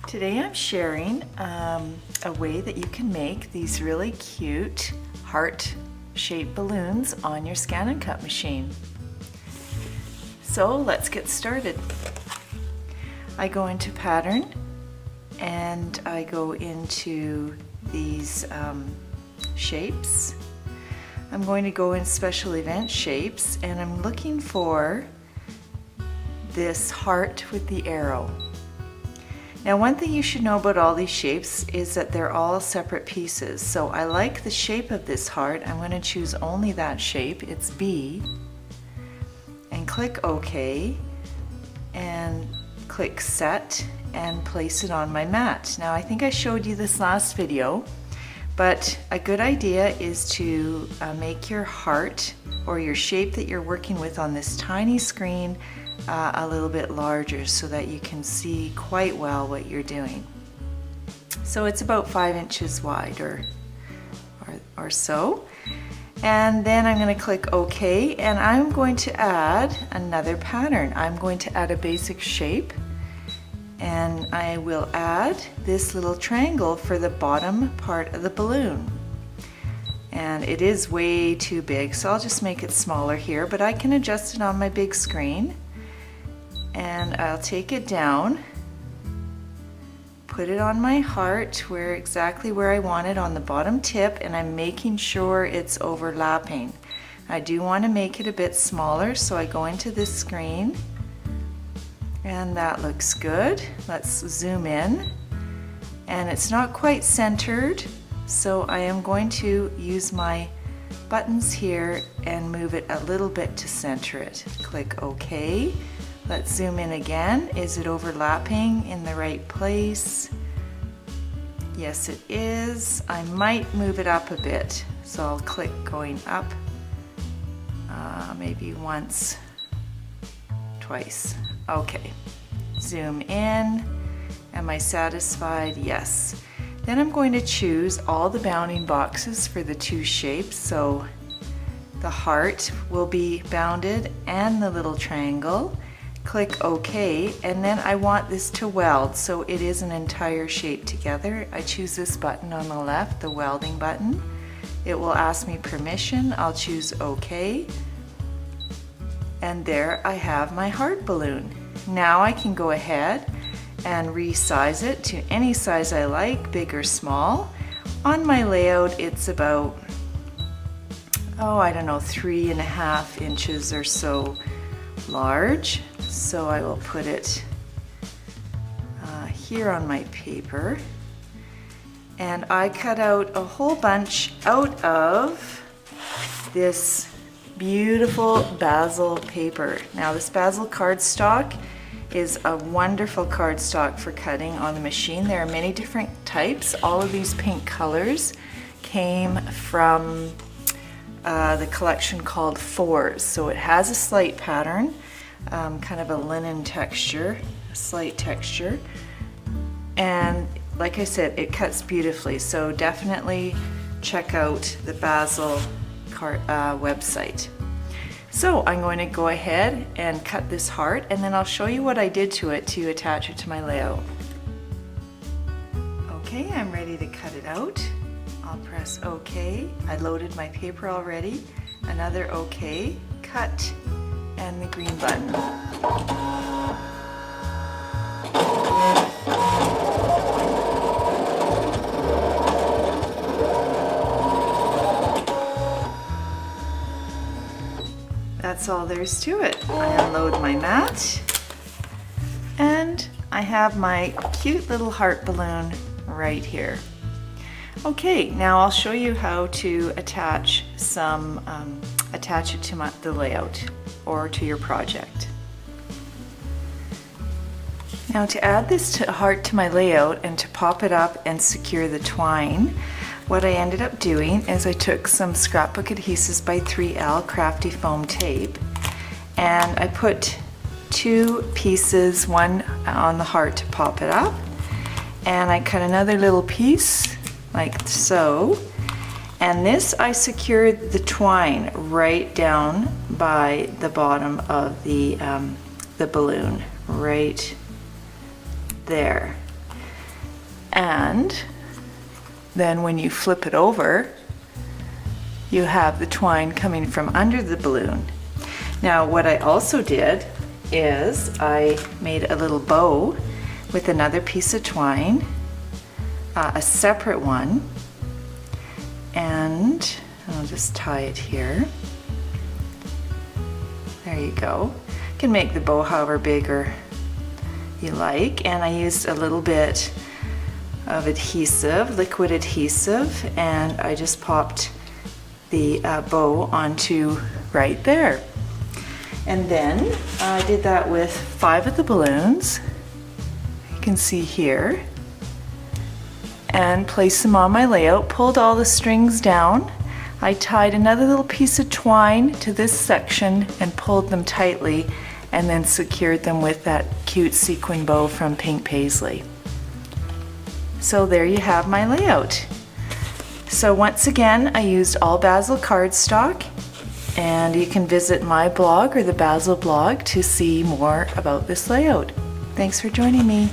Today I'm sharing a way that you can make these really cute heart-shaped balloons on your Scan & Cut machine. So let's get started. I go into pattern and I go into these shapes. I'm going to go in special event shapes and I'm looking for this heart with the arrow. Now, one thing you should know about all these shapes is that they're all separate pieces. So I like the shape of this heart. I'm going to choose only that shape. It's B. And click OK. And click Set and place it on my mat. Now, I think I showed you this last video, but a good idea is to make your heart or your shape that you're working with on this tiny screen a little bit larger so that you can see quite well what you're doing. So it's about 5 inches wide or so. And then I'm going to click OK, and I'm going to add another pattern. I'm going to add a basic shape, and I will add this little triangle for the bottom part of the balloon. And it is way too big, so I'll just make it smaller here, but I can adjust it on my big screen. And I'll take it down, put it on my heart exactly where I want it on the bottom tip, and I'm making sure it's overlapping. I do want to make it a bit smaller, so I go into this screen and that looks good. Let's zoom in, and it's not quite centered, so I am going to use my buttons here and move it a little bit to center it. Click OK. Let's zoom in again. Is it overlapping in the right place? Yes, it is. I might move it up a bit. So I'll click going up, maybe once, twice. Okay, zoom in. Am I satisfied? Yes. Then I'm going to choose all the bounding boxes for the two shapes. So the heart will be bounded and the little triangle. Click OK, and then I want this to weld so it is an entire shape together. I choose this button on the left, the welding button. It will ask me permission. I'll choose OK, and there I have my heart balloon. Now I can go ahead and resize it to any size I like, big or small. On my layout it's about, I don't know, 3.5 inches or so large. So I will put it here on my paper, and I cut out a whole bunch out of this beautiful Basil paper. Now this Basil cardstock is a wonderful cardstock for cutting on the machine. There are many different types. All of these pink colors came from the collection called Fours. So it has a slight pattern, kind of a linen texture, a slight texture, and like I said, it cuts beautifully, so definitely check out the Basil website. So I'm going to go ahead and cut this heart, and then I'll show you what I did to it to attach it to my layout. Okay, I'm ready to cut it out. I'll press OK. I loaded my paper already. Another OK, cut, and the green button. That's all there is to it. I unload my mat, and I have my cute little heart balloon right here. Okay, now I'll show you how to attach it to the layout or to your project. Now to add this heart to my layout and to pop it up and secure the twine, what I ended up doing is I took some scrapbook adhesives by 3L Crafty Foam tape, and I put 2 pieces, one on the heart to pop it up, and I cut another little piece like so. And this I secured the twine right down by the bottom of the balloon, right there. And then when you flip it over, you have the twine coming from under the balloon. Now what I also did is I made a little bow with another piece of twine, a separate one, and I'll just tie it here. There you go. You can make the bow however big or you like, and I used a little bit of adhesive, liquid adhesive, and I just popped the bow onto right there. And then I did that with 5 of the balloons, you can see here, and placed them on my layout, pulled all the strings down. I tied another little piece of twine to this section and pulled them tightly, and then secured them with that cute sequin bow from Pink Paisley. So there you have my layout. So once again, I used all Bazzill cardstock, and you can visit my blog or the Bazzill blog to see more about this layout. Thanks for joining me.